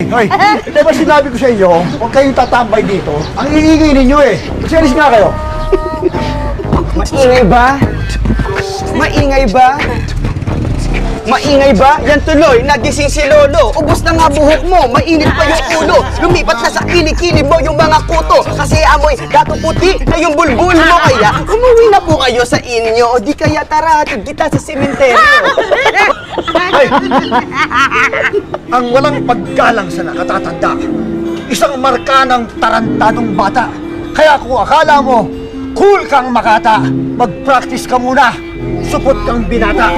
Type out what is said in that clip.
Hoy, di ba sinabi ko sa inyo, huwag kayong tatambay dito. Ang iingay ninyo eh. Sinis nga kayo. Maingay ba? Maingay ba? Maingay ba? Yan tuloy, nagising si Lolo. Ubus na nga buhok mo, mainit pa yung ulo. Lumipat na sa kilikili mo yung mga kuto. Kasi amoy gato puti na yung bulbul mo. Kaya umuwi na po kayo sa inyo. O di kaya tara, hatid kita sa sementeryo. Ay, ang walang paggalang sa nakatatanda. Isang marka ng tarantadong bata. Kaya kung akala mo, cool kang makata, mag-practice ka muna. Supot kang binata.